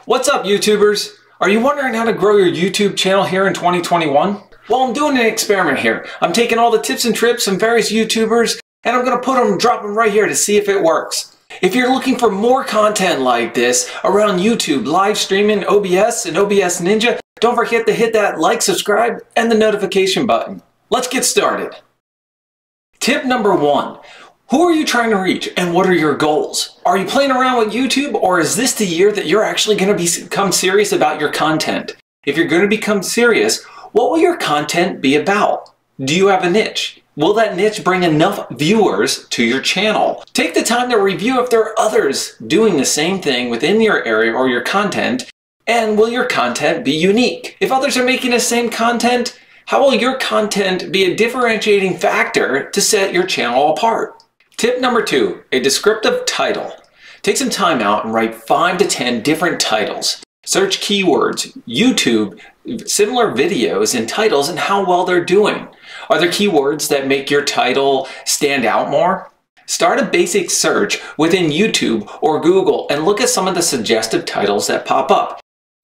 What's up, YouTubers? Are you wondering how to grow your YouTube channel here in 2021? Well, I'm doing an experiment here. I'm taking all the tips and tricks from various YouTubers and I'm going to drop them right here to see if it works. If you're looking for more content like this around YouTube, live streaming, OBS, and OBS Ninja, don't forget to hit that like, subscribe, and the notification button. Let's get started. Tip number 1. Who are you trying to reach and what are your goals? Are you playing around with YouTube, or is this the year that you're actually going to become serious about your content? If you're going to become serious, what will your content be about? Do you have a niche? Will that niche bring enough viewers to your channel? Take the time to review if there are others doing the same thing within your area or your content, and will your content be unique? If others are making the same content, how will your content be a differentiating factor to set your channel apart? Tip number 2, a descriptive title. Take some time out and write 5 to 10 different titles. Search keywords, YouTube, similar videos and titles and how well they're doing. Are there keywords that make your title stand out more? Start a basic search within YouTube or Google and look at some of the suggestive titles that pop up.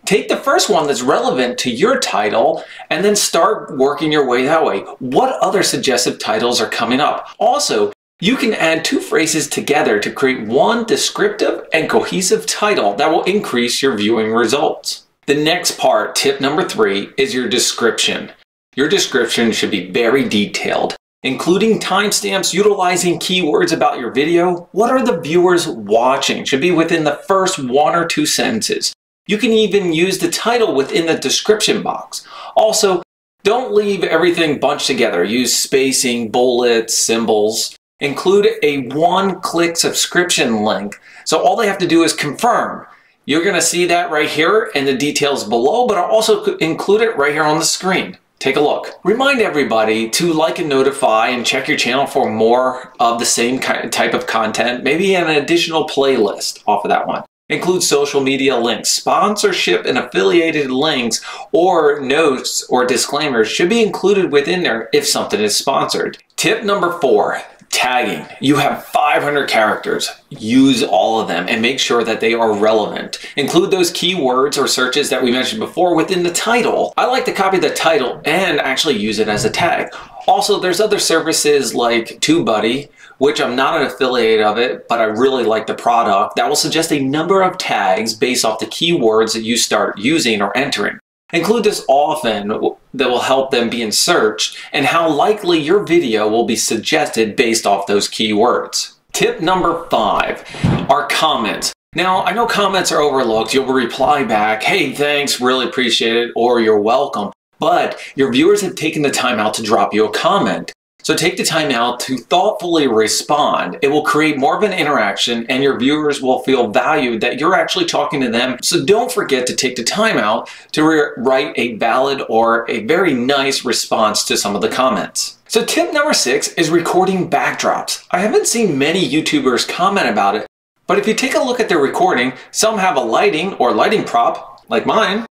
Take the first one that's relevant to your title and then start working your way that way. What other suggestive titles are coming up? Also, you can add 2 phrases together to create one descriptive and cohesive title that will increase your viewing results. The next part, tip number 3, is your description. Your description should be very detailed, including timestamps, utilizing keywords about your video. What are the viewers watching? Should be within the first 1 or 2 sentences. You can even use the title within the description box. Also, don't leave everything bunched together. Use spacing, bullets, symbols. Include a one-click subscription link, so all they have to do is confirm. You're going to see that right here in the details below, but I'll also include it right here on the screen. Take a look. Remind everybody to like and notify and check your channel for more of the same type of content, maybe an additional playlist off of that one. Include social media links. Sponsorship and affiliated links or notes or disclaimers should be included within there if something is sponsored. Tip number 4. Tagging. You have 500 characters. Use all of them and make sure that they are relevant. Include those keywords or searches that we mentioned before within the title. I like to copy the title and actually use it as a tag. Also, there's other services like TubeBuddy, which I'm not an affiliate of it, but I really like the product, that will suggest a number of tags based off the keywords that you start using or entering. Include this often that will help them be in search and how likely your video will be suggested based off those keywords. Tip number 5 are comments. Now, I know comments are overlooked. You'll reply back, hey, thanks, really appreciate it, or you're welcome. But your viewers have taken the time out to drop you a comment. So take the time out to thoughtfully respond. It will create more of an interaction and your viewers will feel valued that you're actually talking to them. So don't forget to take the time out to write a valid or a very nice response to some of the comments. So tip number 6 is recording backdrops. I haven't seen many YouTubers comment about it, but if you take a look at their recording, some have a lighting or lighting prop like mine,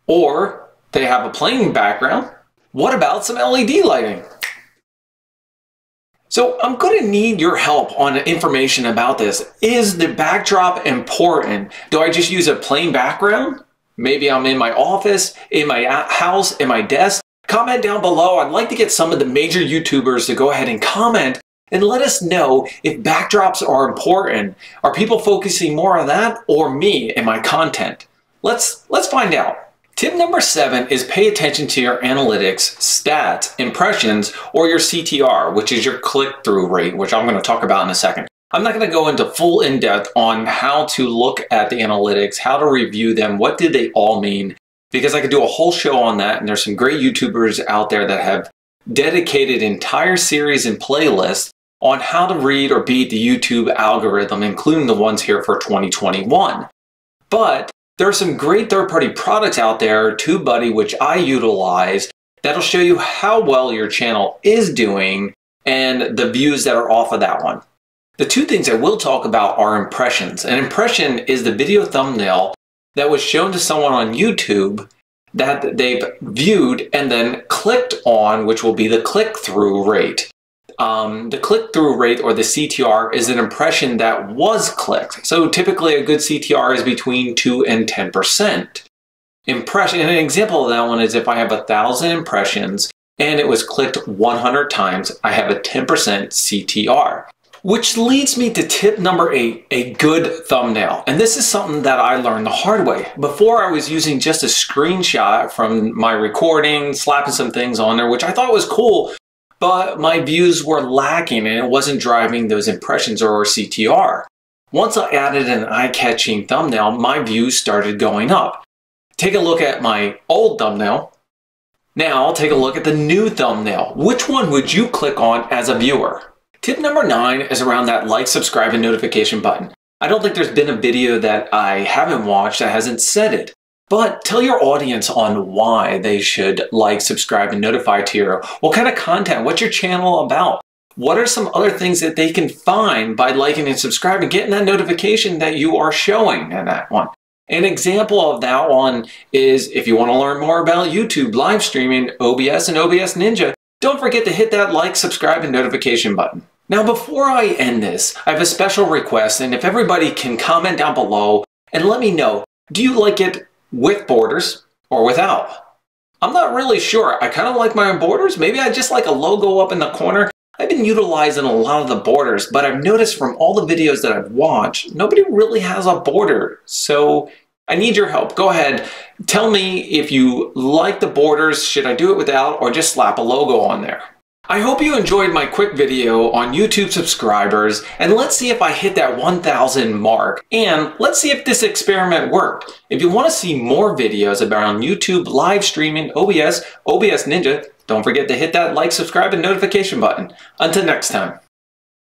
or they have a plain background. What about some LED lighting? So I'm going to need your help on information about this. Is the backdrop important? Do I just use a plain background? Maybe I'm in my office, in my house, in my desk. Comment down below. I'd like to get some of the major YouTubers to go ahead and comment and let us know if backdrops are important. Are people focusing more on that or me and my content? Let's find out. Tip number 7 is pay attention to your analytics, stats, impressions, or your CTR, which is your click-through rate, which I'm going to talk about in a second. I'm not going to go into full in-depth on how to look at the analytics, how to review them, what did they all mean, because I could do a whole show on that, and there's some great YouTubers out there that have dedicated entire series and playlists on how to read or beat the YouTube algorithm, including the ones here for 2021. But there are some great third-party products out there, TubeBuddy, which I utilize, that'll show you how well your channel is doing and the views that are off of that one. The 2 things I will talk about are impressions. An impression is the video thumbnail that was shown to someone on YouTube that they've viewed and then clicked on, which will be the click-through rate. the click-through rate, or the CTR, is an impression that was clicked. So typically a good CTR is between 2 and 10%. And an example of that one is if I have 1,000 impressions and it was clicked 100 times, I have a 10% CTR. Which leads me to tip number 8, a good thumbnail. And this is something that I learned the hard way. Before, I was using just a screenshot from my recording, slapping some things on there, which I thought was cool, but my views were lacking and it wasn't driving those impressions or CTR. Once I added an eye-catching thumbnail, my views started going up. Take a look at my old thumbnail. Now take a look at the new thumbnail. Which one would you click on as a viewer? Tip number 9 is around that like, subscribe, and notification button. I don't think there's been a video that I haven't watched that hasn't said it. But tell your audience on why they should like, subscribe, and notify to you. What kind of content? What's your channel about? What are some other things that they can find by liking and subscribing, getting that notification that you are showing in that one? An example of that one is if you want to learn more about YouTube, live streaming, OBS, and OBS Ninja, don't forget to hit that like, subscribe, and notification button. Now, before I end this, I have a special request, and if everybody can comment down below and let me know, do you like it with borders or without? I'm not really sure. I kind of like my borders. Maybe I just like a logo up in the corner. I've been utilizing a lot of the borders, but I've noticed from all the videos that I've watched, nobody really has a border. So I need your help. Go ahead. Tell me if you like the borders. Should I do it without or just slap a logo on there? I hope you enjoyed my quick video on YouTube subscribers, and let's see if I hit that 1,000 mark, and let's see if this experiment worked. If you want to see more videos about YouTube live streaming, OBS Ninja, don't forget to hit that like, subscribe, and notification button. Until next time.